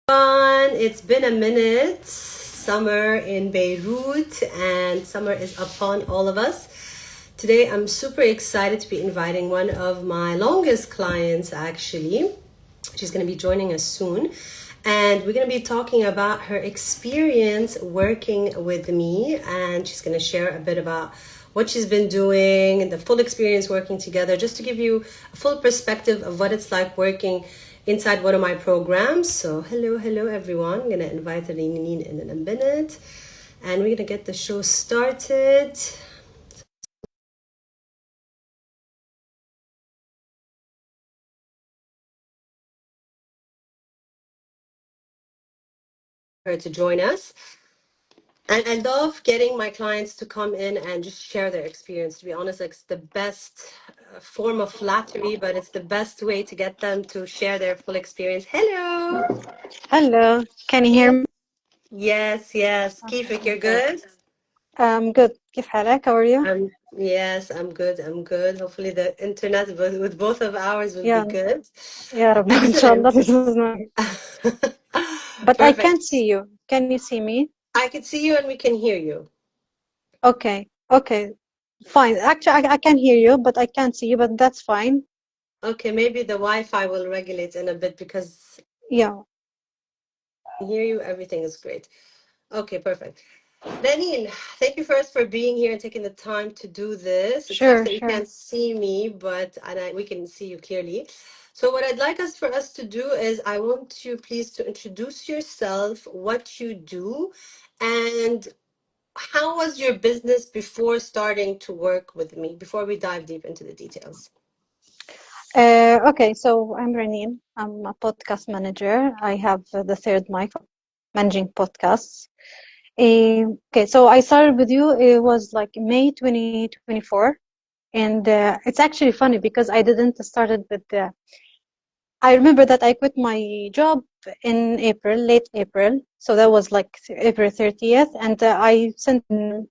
It's been a minute. Summer in Beirut, and summer is upon all of us. Today, I'm super excited to be inviting one of my longest clients, actually. She's going to be joining us soon. And we're going to be talking about her experience working with me. And she's going to share a bit about what she's been doing, the full experience working together, just to give you a full perspective of what it's like working inside one of my programs. So hello everyone. I'm going to invite Ranin in a minute. And we're going to get the show started. Her to join us. And I love getting my clients to come in and just share their experience. To be honest, like, it's the best form of flattery, but it's the best way to get them to share their full experience. Hello. Hello, can you hear Keith. me? Yes. Keith, you're Okay. good? Good. كيف حالك? How are you? Yes, I'm good. Hopefully the internet with both of ours will be Yeah, good. يا رب إن شاء الله Excellent. this is nice. But I can't Perfect. see you. Can you see me? I can see you and we can hear you. Okay, fine. Actually, I can hear you, but I can't see you, but that's fine. Okay, maybe the Wi-Fi will regulate in a bit because Yeah, I hear you. Everything is great. Okay, perfect. Ranin, thank you first for being here and taking the time to do this. It sucks sure, that you sure. can't see me, but we can see you clearly. So what I'd like for us to do is I want you please to introduce yourself, what you do, and how was your business before starting to work with me, before we dive deep into the details. Okay, so I'm Ranin. I'm a podcast manager. I have the third mic managing podcasts. Okay, so I started with you. It was like May 2024. And it's actually funny because I didn't started with the. I remember that I quit my job in April, late April. So that was like April 30th. And I sent in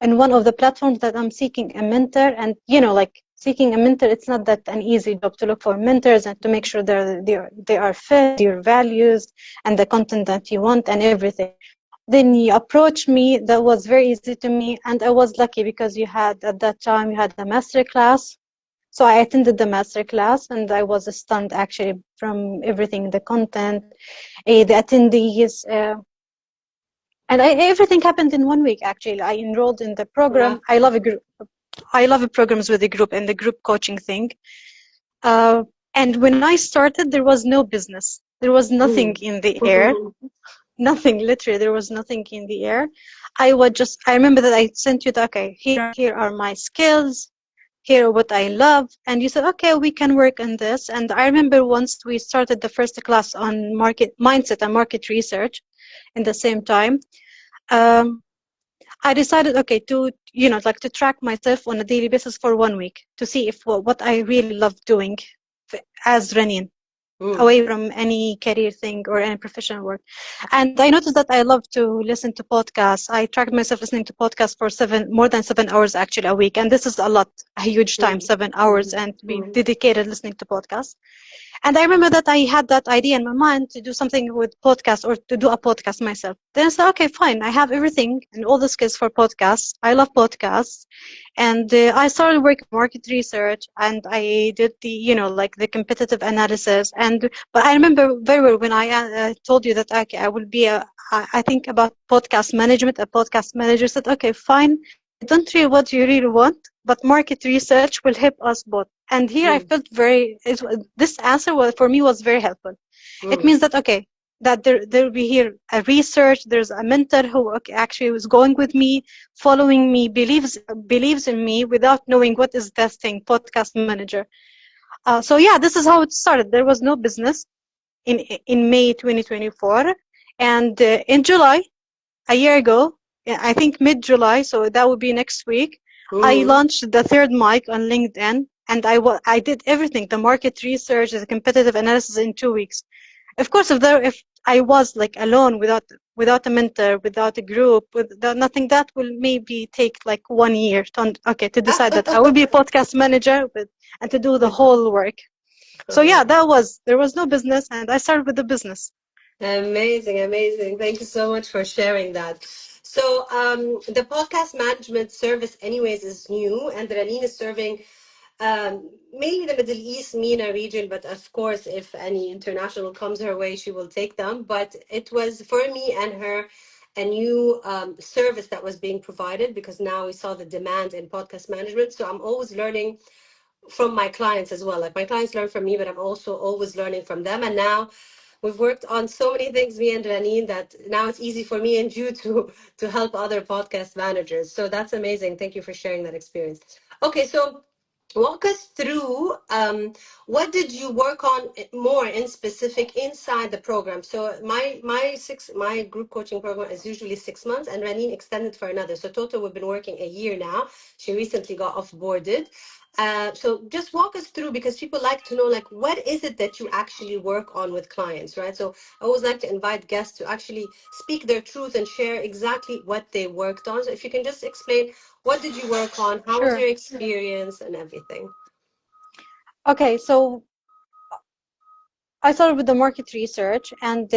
one of the platforms that I'm seeking a mentor. And, like seeking a mentor, it's not that an easy job to look for mentors and to make sure they are fit, your values, and the content that you want and everything. Then you approached me. That was very easy to me. And I was lucky because you had, at that time, you had a master class. So I attended the master class and I was stunned actually from everything, the content, the attendees, and everything happened in 1 week actually. I enrolled in the program. Wow. I love a group. I love programs with the group and the group coaching thing. And when I started, there was no business. There was nothing Mm. in the air. Nothing, literally, there was nothing in the air. I remember that I sent you okay, here are my skills. Here what I love, and you said, okay, we can work on this. And I remember once we started the first class on market mindset and market research in the same time. I decided, okay, to to track myself on a daily basis for 1 week to see if what I really love doing as Ranin, Mm. away from any career thing or any professional work. And I noticed that I love to listen to podcasts. I tracked myself listening to podcasts for more than 7 hours actually a week. And this is a lot, a huge time, Mm. 7 hours, Mm. and to be Mm. dedicated listening to podcasts. And I remember that I had that idea in my mind to do something with podcasts or to do a podcast myself. Then I said, okay, fine. I have everything and all the skills for podcasts. I love podcasts. And I started working market research and I did the, like the competitive analysis. But I remember very well when I told you that okay, I will be I think about podcast management. A podcast manager said, okay, fine. I don't really what you really want, but market research will help us both. And here I Mm. felt this answer for me was very helpful. It Mm. means that, okay, that there will be here a research, there's a mentor who actually was going with me, following me, believes in me without knowing what is that thing, podcast manager. So yeah, this is how it started. There was no business in May 2024. And in July, a year ago, I think mid-July, so that would be next week, I Mm. launched the third mic on LinkedIn, and I did everything, the market research, the competitive analysis in 2 weeks. Of course, if I was like alone without a mentor, without a group, without nothing, that will maybe take like 1 year to decide that I will be a podcast manager and to do the whole work. So yeah, there was no business, and I started with the business. Amazing, amazing. Thank you so much for sharing that. So, the podcast management service, anyways, is new, and Ranin is serving mainly the Middle East, MENA region. But of course, if any international comes her way, she will take them. But it was for me and her a new service that was being provided because now we saw the demand in podcast management. So I'm always learning from my clients as well. Like my clients learn from me, but I'm also always learning from them. And now we've worked on so many things, me and Ranin, that now it's easy for me and you to help other podcast managers. So that's amazing. Thank you for sharing that experience. Okay, so walk us through what did you work on more in specific inside the program. So my group coaching program is usually 6 months, and Ranin extended for another. So total, we've been working a year now. She recently got off boarded. So just walk us through, because people like to know, like, what is it that you actually work on with clients, right? So I always like to invite guests to actually speak their truth and share exactly what they worked on. So if you can just explain, what did you work on? How was Sure. your experience and everything? Okay, so I started with the market research, and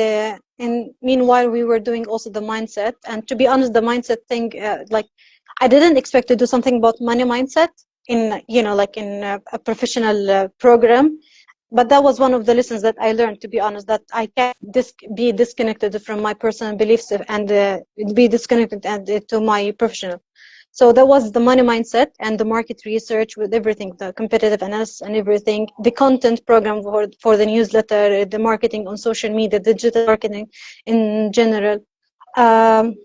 meanwhile we were doing also the mindset. And to be honest, the mindset thing, like I didn't expect to do something about money mindset in like in a professional program, but that was one of the lessons that I learned. To be honest, that I can't be disconnected from my personal beliefs and be disconnected and to my professional. So that was the money mindset and the market research with everything, the competitive analysis and everything, the content program for the newsletter, the marketing on social media, digital marketing in general. Um,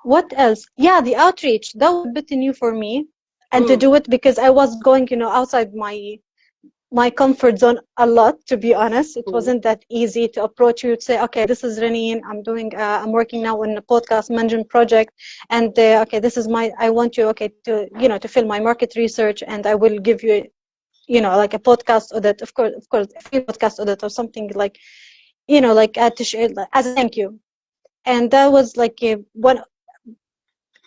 what else? Yeah, the outreach. That was a bit new for me, and to Mm, do it because I was going, outside my comfort zone a lot. To be honest, it mm, wasn't that easy to approach you to say, okay, this is Ranin, I'm working now on a podcast management project, and okay, this is I want you, okay, to to fill my market research, and I will give you like a podcast audit, of course a free podcast audit or something, like like to share, like, as a thank you. And that was like one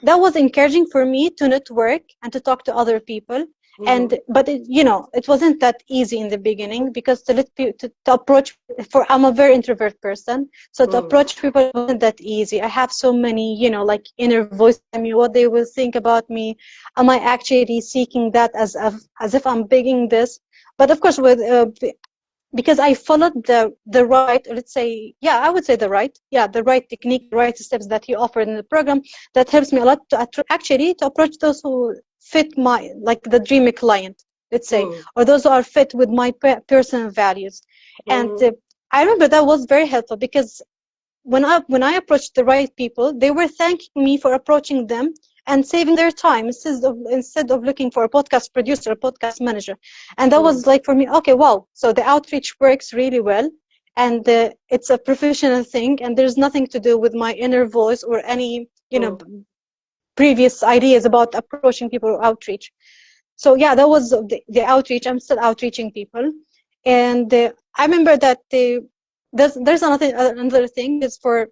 that was encouraging for me to network and to talk to other people. mm, And but it wasn't that easy in the beginning, because to approach, for I'm a very introvert person, so to mm, approach people wasn't that easy. I have so many like inner voice in me, what they will think about me. Am I actually seeking that as if I'm begging this? But of course, with because I followed the right, let's say, yeah, I would say the right technique, the right steps that he offered in the program, that helps me a lot to actually to approach those who fit my, like, the dreamy client, let's say, mm, or those who are fit with my personal values. And mm, I remember that was very helpful, because when I approached the right people, they were thanking me for approaching them and saving their time, instead of looking for a podcast producer, a podcast manager. And that mm, was like, for me, okay, wow. So the outreach works really well, and it's a professional thing, and there's nothing to do with my inner voice or any mm. previous ideas about approaching people or outreach. So yeah, that was the outreach. I'm still outreaching people. And I remember that there's another thing is for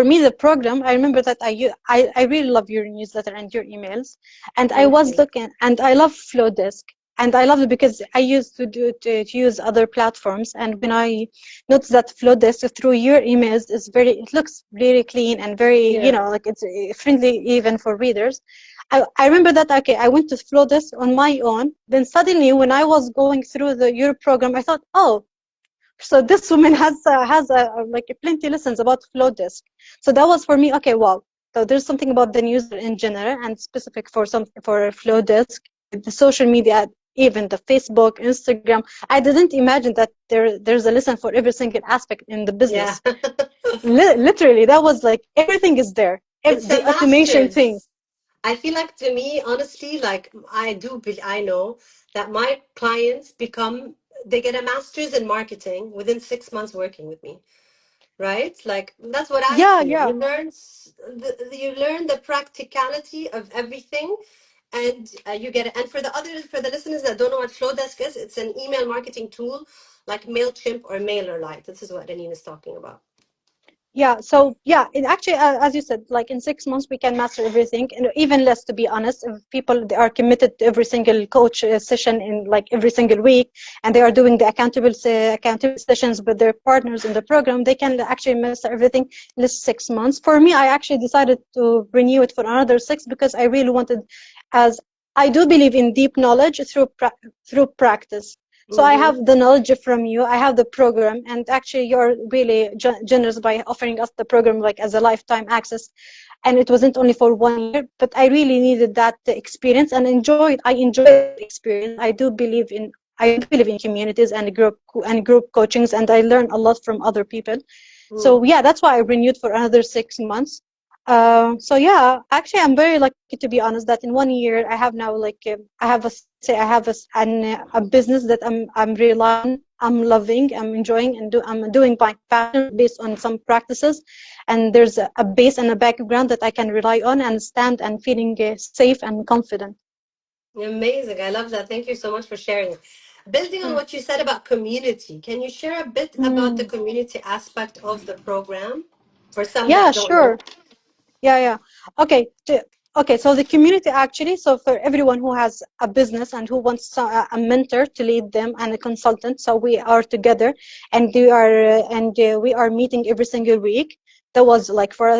me, the program, I remember that I really love your newsletter and your emails, and I Thank was you. looking, and I love Flowdesk, and I love it because I used to use other platforms, and when I noticed that Flowdesk through your emails it looks really clean and very, Yeah. like it's friendly even for readers. I remember that, okay, I went to Flowdesk on my own, then suddenly when I was going through your program, I thought, oh, so this woman has like plenty lessons about flow disk. So that was for me, okay, wow. So there's something about the user in general and specific for flow disk, the social media, even the Facebook, Instagram. I didn't imagine that there's a lesson for every single aspect in the Yeah. business. Literally, that was like everything is there. It's a The automation thing. master's. I feel like, to me, honestly, like I know that my clients they get a master's in marketing within 6 months working with me, right? Like that's what I Yeah, feel. yeah. You learn the practicality of everything, and you get it. And for the listeners that don't know what Flowdesk is, it's an email marketing tool like Mailchimp or MailerLite. This is what Anine is talking about. Yeah, so yeah, it actually, as you said, like in 6 months we can master everything, and even less, to be honest. If people, they are committed to every single coach session in like every single week, and they are doing the accountability sessions with their partners in the program, they can actually master everything in this 6 months. For me, I actually decided to renew it for another six because I really wanted, as I do believe in deep knowledge through practice. So I Mm-hmm. have the knowledge from you, I have the program, and actually you're really generous by offering us the program like as a lifetime access. And it wasn't only for 1 year, but I really needed that experience and I enjoyed that experience. I do believe in communities and group coachings, and I learn a lot from other people. So Mm. yeah, that's why I renewed for another 6 months. So yeah, actually, I'm very lucky, to be honest, that in 1 year I have now like I have a say I have a business that I'm relying on, I'm loving, I'm enjoying, and I'm doing my passion based on some practices, and there's a base and a background that I can rely on and stand and feeling safe and confident. Amazing. I love that. Thank you so much for sharing. Building on what you said about community, can you share a bit about the Mm. community aspect of the program for some Yeah, that don't know? sure. Yeah, yeah. Okay. Okay, so the community actually, so for everyone who has a business and who wants a mentor to lead them and a consultant, so we are together, and we are meeting every single week. That was like for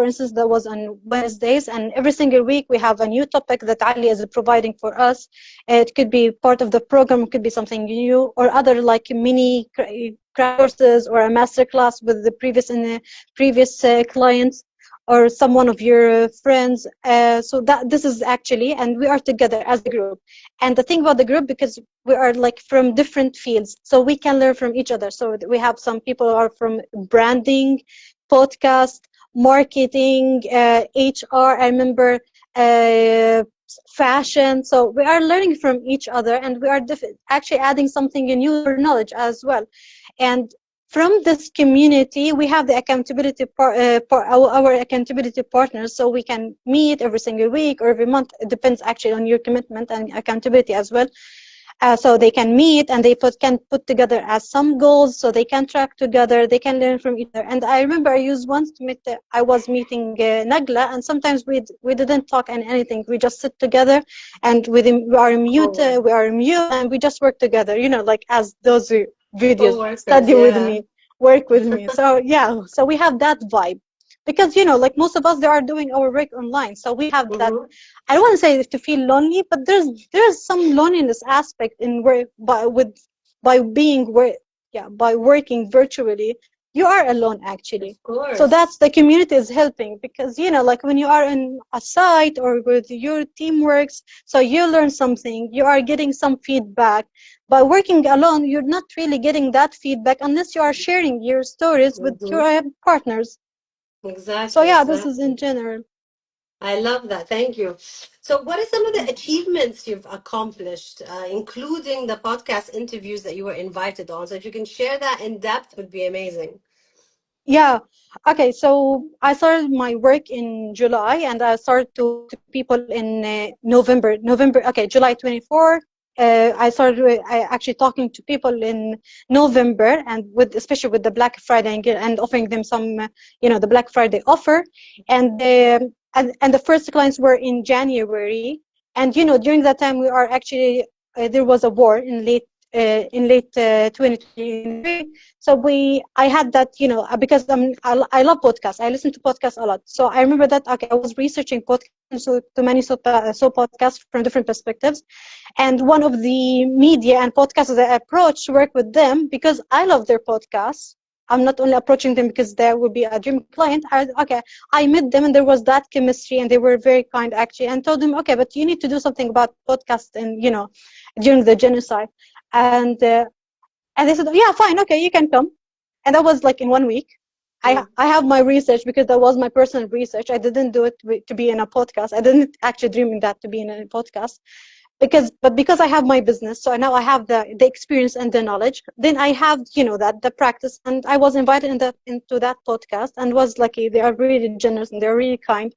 instance, that was on Wednesdays, and every single week we have a new topic that Ali is providing for us. It could be part of the program, it could be something new, or other like mini crash courses or a master class with the previous clients or someone of your friends. So that this is actually, and we are together as a group. And the thing about the group, because we are like from different fields, so we can learn from each other. So we have some people who are from branding, podcast, marketing, HR. I remember fashion. So we are learning from each other, and we are actually adding something new to our knowledge as well. And from this community, we have the our accountability partners, so we can meet every single week or every month. It depends actually on your commitment and accountability as well. So they can meet and can put together as some goals, so they can track together, they can learn from each other. And I remember I used once to meet, I was meeting Nagla, and sometimes we didn't talk and anything. We just sit together, and Oh, we are mute, and we just work together. Like as those videos, co-workers, study with yeah. me, work with me. So yeah, so we have that vibe, because like most of us, they are doing our work online, so we have that. Mm-hmm. I don't want to say to feel lonely, but there's some loneliness aspect in work by being work yeah, by working virtually. You are alone actually. Of So course. that's the community is helping, because like when you are in a site or with your team works, so you learn something, you are getting some feedback. By working alone, you're not really getting that feedback unless you are sharing your stories with your Mm-hmm. partners. So Exactly, yeah, this is in exactly. general. I love that. Thank you. So, what are some of the achievements you've accomplished, including the podcast interviews that you were invited on? So, if you can share that in depth, would be amazing. Yeah. Okay. So I started my work in July, and I started to talk to people in November. November. Okay, July 24. I actually talking to people in November, and especially with the Black Friday, and offering them some, the Black Friday offer. And the first clients were in January. And during that time we are actually, there was a war in late 2023. So I had that, because I love podcasts. I listen to podcasts a lot. So I remember that, okay, I was researching podcasts, so to many so podcasts from different perspectives. And one of the media and podcasts that I approached work with them because I love their podcasts. I'm not only approaching them because there would be a dream client. I met them, and there was that chemistry, and they were very kind actually, and told them, okay, but you need to do something about podcasts, and during the genocide. And uh, and they said, yeah, fine, okay, you can come. And that was like in 1 week. Mm. I have my research, because that was my personal research. I didn't do it to be in a podcast. I didn't actually dream in that to be in a podcast, because I have my business. So now I have the experience and the knowledge. Then I have, that the practice, and I was invited into that podcast, and was lucky. They are really generous, and they're really kind.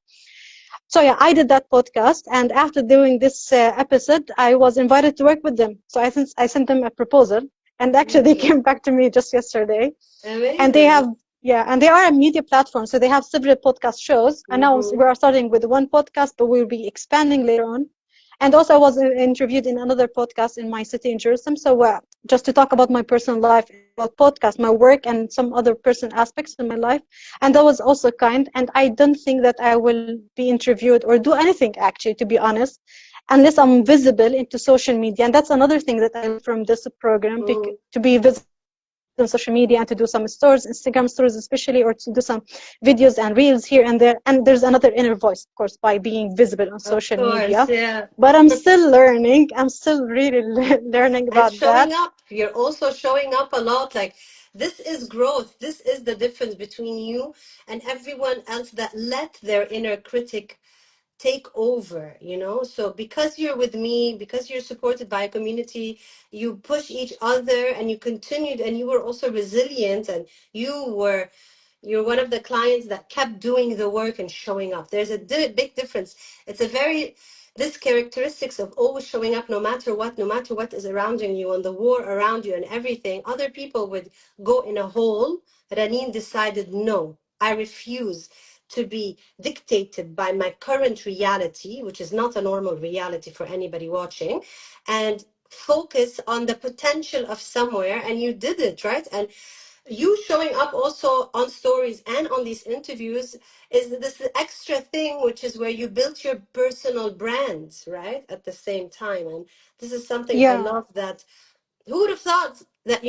So yeah, I did that podcast, and after doing this episode, I was invited to work with them. So I sent them a proposal, and actually they Amazing. came back to me just yesterday, and they have Amazing. Yeah, and they are a media platform, so they have several podcast shows. And now Mm-hmm. we are starting with one podcast, but we'll be expanding later on. And also, I was interviewed in another podcast in my city in Jerusalem. So just to talk about my personal life, about podcast, my work, and some other personal aspects in my life. And that was also kind. And I don't think that I will be interviewed or do anything actually, to be honest, unless I'm visible into social media. And that's another thing that I learned from this program, Mm-hmm. to be visible on social media and to do some stores, Instagram stores especially, or to do some videos and reels here and there. And there's another inner voice, of course, by being visible on Of social course, media. yeah. But I'm still learning. I'm still really learning And about showing that. up. You're also showing up a lot. Like, this is growth. This is the difference between you and everyone else that let their inner critic take over, you know? So because you're with me, because you're supported by a community, you push each other and you continued, and you were also resilient, and you're one of the clients that kept doing the work and showing up. There's a big difference. It's a very, this characteristics of always showing up no matter what, no matter what is around you and the war around you and everything. Other people would go in a hole. Ranin decided, no, I refuse to be dictated by my current reality, which is not a normal reality for anybody watching, and focus on the potential of somewhere. And you did it, right? And you showing up also on stories and on these interviews is this extra thing, which is where you built your personal brand, right, at the same time. And this is something I Yeah, love. That who would have thought that,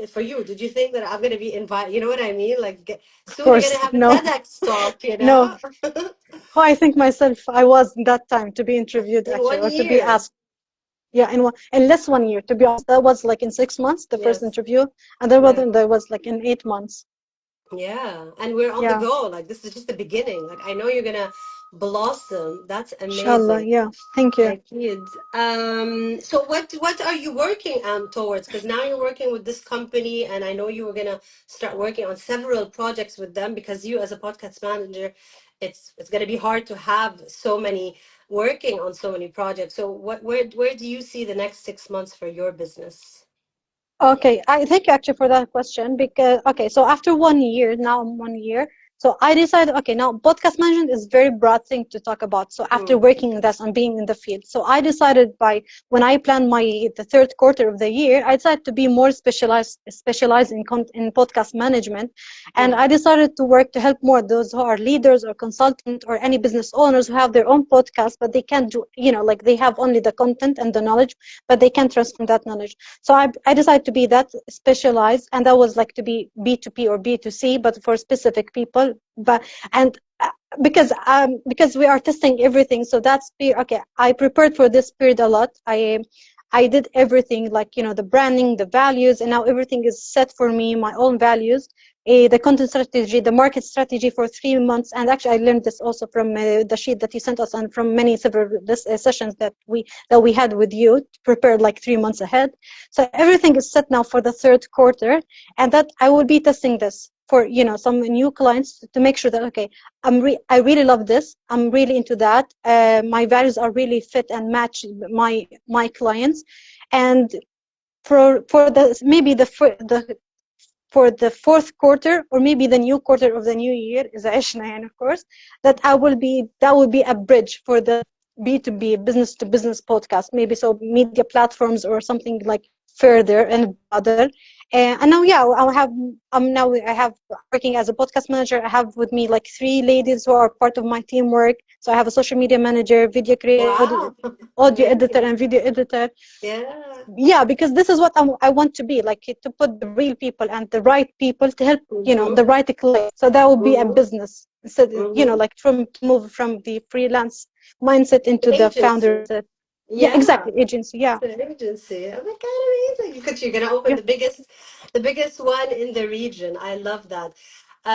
for you, did you think that I'm going to be invited? You know what I mean? Like, of soon you're going course. to have a No, TEDx talk, no. Who I think myself I was in that time to be interviewed in actually, one or to be year. asked. Yeah, in less 1 year, to be honest. That was like in 6 months, the first Yes. interview, and then Yeah. there was like in 8 months. Yeah, and we're on the Yeah, go. Like, this is just the beginning. Like, I know you're gonna blossom. That's inshallah. amazing. Yeah, thank you. Akid. So what are you working towards? Because now you're working with this company, and I know you were gonna start working on several projects with them, because you, as a podcast manager, it's gonna be hard to have so many working on so many projects. So where do you see the next 6 months for your business? Okay, I thank you actually for that question because okay, so after 1 year, now I'm 1 year, so I decided okay, now podcast management is very broad thing to talk about. So after Mm, working in this and being in the field, so I decided by when I planned the third quarter of the year, I decided to be more specialized in podcast management, and mm, I decided to work to help more those who are leaders or consultant or any business owners who have their own podcast, but they can't do like they have only the content and the knowledge, but they can't transform that knowledge. So I decided to be that specialized, and that was like to be B2P or B2C, but for specific people. But and because we are testing everything, so that's okay. I prepared for this period a lot. I did everything like the branding, the values, and now everything is set for me, my own values, the content strategy, the market strategy for 3 months. And actually, I learned this also from the sheet that you sent us and from many several sessions that we had with you, prepared like 3 months ahead. So everything is set now for the third quarter, and that I will be testing this for some new clients to make sure that okay, I really love this. I'm really into that. My values are really fit and match my clients, and for the maybe the for the fourth quarter or maybe the new quarter of the new year is Ashna, of course, that will be a bridge for the B2B, business to business podcast, maybe so media platforms or something like further and broader. And now, yeah, I have working as a podcast manager. I have with me like three ladies who are part of my teamwork. So I have a social media manager, video creator, wow. audio editor, Amazing. and video editor. Yeah. Yeah, because this is what I want to be like, to put the real people and the right people to help Mm-hmm. the right client. So that would be a Mm-hmm. business instead, Mm-hmm. like from to move from the freelance mindset into the founder Agency. mindset. Yeah, Yeah. exactly, agency. Yeah, It's an agency. Oh my God, amazing. Because you're gonna open yeah, the biggest one in the region. I love that.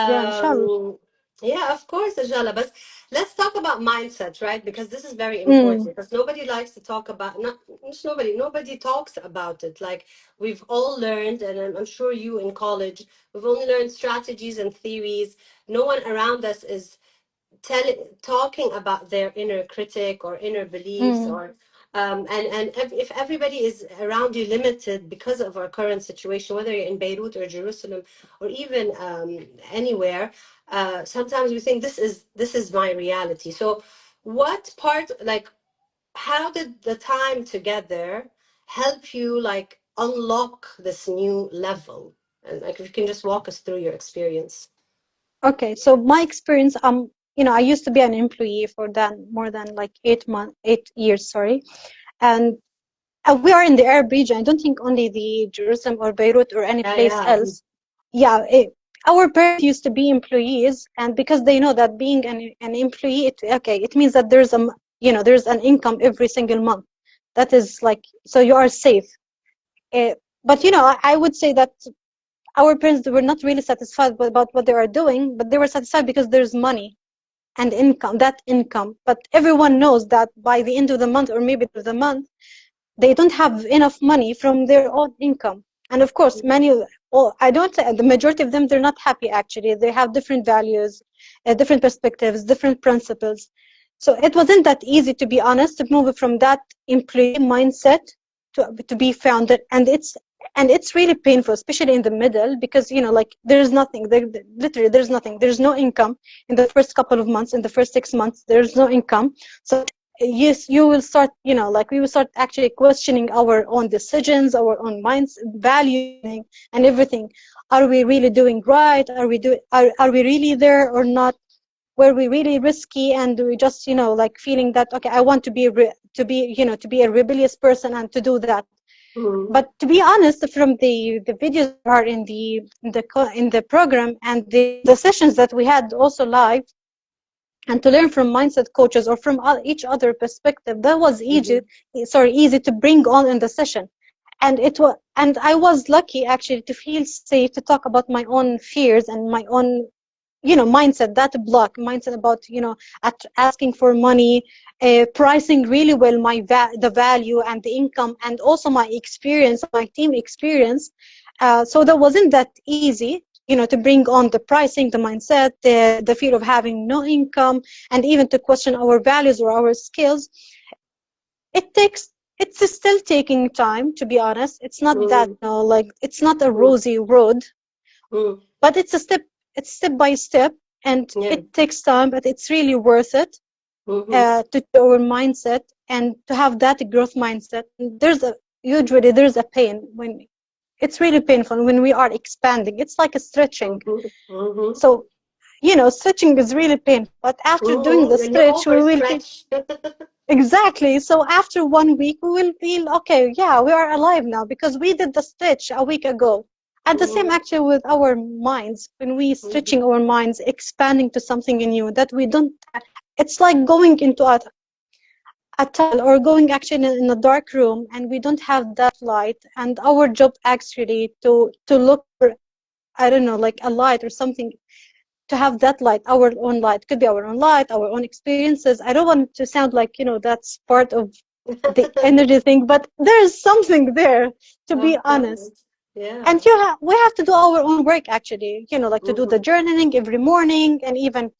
yeah, inshallah. Um, yeah, of course, Ajala. But let's talk about mindset, right? Because this is very Mm, important. Because nobody likes to talk about, not just nobody talks about it. Like, we've all learned, and I'm sure you in college, we've only learned strategies and theories. No one around us is talking about their inner critic or inner beliefs, mm, or And if everybody is around you limited because of our current situation, whether you're in Beirut or Jerusalem or even anywhere, sometimes we think this is my reality. So, what part, like, how did the time together help you like unlock this new level? And like, if you can just walk us through your experience. Okay, so my experience, I used to be an employee for more than like 8 years, sorry. And we are in the Arab region. I don't think only the Jerusalem or Beirut or any Yeah, place yeah. else. Yeah, our parents used to be employees, and because they know that being an employee, it means that there's an income every single month. That is like, so you are safe. Uh, but I would say that our parents were not really satisfied about what they are doing, but they were satisfied because there's money and income, that income. But everyone knows that by the end of the month or maybe of the month, they don't have enough money from their own income. And of course, I don't say the majority of them, they're not happy actually. They have different values, different perspectives, different principles. So it wasn't that easy, to be honest, to move from that employee mindset to be founded. And it's really painful, especially in the middle, because like there's nothing literally there's nothing, there's no income in the first couple of months, in the first 6 months there's no income. So yes, you will start, like we will start actually questioning our own decisions, our own minds, values, and everything. Are we really doing right? Are we really there or not? Were we really risky? And we just, like feeling that, okay, I want to be to be a rebellious person and to do that. Mm-hmm. But to be honest, from the videos that are in the program and the sessions that we had also live, and to learn from mindset coaches or from each other perspective, that was easy to bring on in the session. And I was lucky actually to feel safe to talk about my own fears and my own mindset, that block mindset about asking for money, pricing really well the value and the income, and also my experience, my team experience. So that wasn't that easy, to bring on the pricing, the mindset, the fear of having no income, and even to question our values or our skills. It's still taking time, to be honest. It's not that, like, it's not a rosy road, Mm-hmm. but it's step by step, and Yeah. it takes time, but it's really worth it, Mm-hmm. to our mindset and to have that growth mindset. And usually there's a pain when it's really painful when we are expanding. It's like a stretching. Mm-hmm. Mm-hmm. So, stretching is really painful, but after doing the Mm-hmm. And you stretch, we will feel overstretch. exactly. So after one week, we will feel okay. Yeah, we are alive now because we did the stretch a week ago. And the same Mm-hmm. actually with our minds, when we Mm-hmm. stretching our minds, expanding to something new that we don't. It's like going into a tunnel or going actually in a dark room, and we don't have that light. And our job actually to look for, I don't know, like a light or something, to have that light, our own light. Could be our own light, our own experiences. I don't want to sound like, that's part of the energy thing, but there's something there, to be Of honest. course. Yeah. And we have to do our own work actually, like to do the Mm-hmm. journaling every morning, and even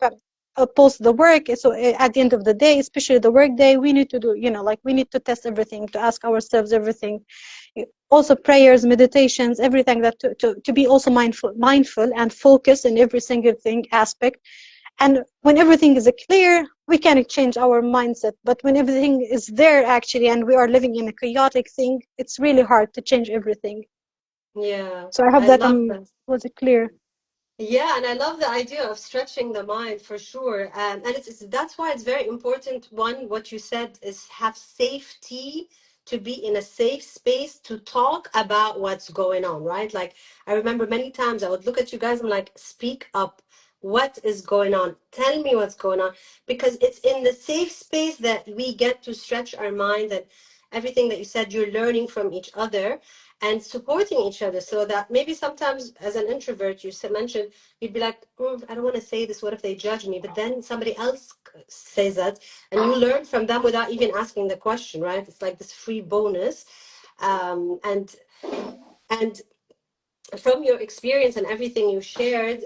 post the work. So at the end of the day, especially the work day, we need to do, like we need to test everything, to ask ourselves everything. Also prayers, meditations, everything, that to be also mindful and focus in every single thing aspect. And when everything is clear, we can change our mindset. But when everything is there actually, and we are living in a chaotic thing, it's really hard to change everything. Yeah. So I hope I that love that. was it clear. Yeah, and I love the idea of stretching the mind for sure. And that's why it's very important. One, what you said is have safety, to be in a safe space to talk about what's going on, right? Like, I remember many times I would look at you guys, I'm like, speak up. What is going on? Tell me what's going on. Because it's in the safe space that we get to stretch our mind, and everything that you said, you're learning from each other and supporting each other. So that maybe sometimes as an introvert, you mentioned, you'd be like, I don't want to say this, what if they judge me? But then somebody else says that, and you learn from them without even asking the question, right? It's like this free bonus. And from your experience and everything you shared,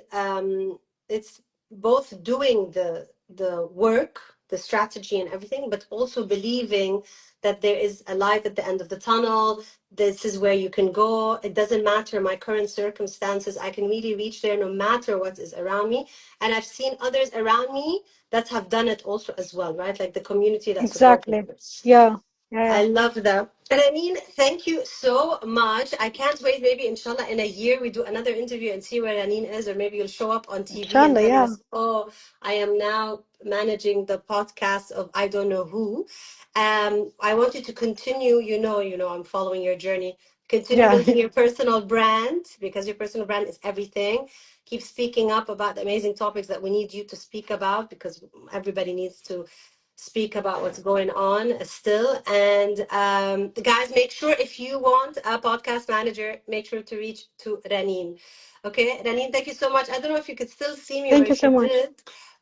it's both doing the work, the strategy and everything, but also believing that there is a light at the end of the tunnel. This is where you can go. It doesn't matter my current circumstances. I can really reach there no matter what is around me. And I've seen others around me that have done it also as well, right? Like the community that supported Exactly. me. Yeah. Yeah. I Yeah. love that. And I mean, thank you so much. I can't wait. Maybe, inshallah, in a year we do another interview and see where Ranin is, or maybe you'll show up on TV and Inshallah. tell Yeah. us, oh, I am now managing the podcast of I don't know who. I want you to continue, I'm following your journey. Continue Yeah. building your personal brand, because your personal brand is everything. Keep speaking up about the amazing topics that we need you to speak about, because everybody needs to speak about what's going on still. And guys, make sure if you want a podcast manager, make sure to reach to Ranin. Okay, Ranin, thank you so much. I don't know if you could still see me or Thank you if so you much. did,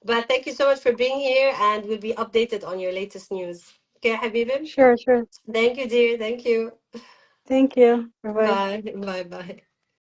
but thank you so much for being here, and we'll be updated on your latest news. Okay, Habibim? Sure. Sure. Thank you, dear. Thank you. Thank you. Bye bye. Bye. Bye. Bye.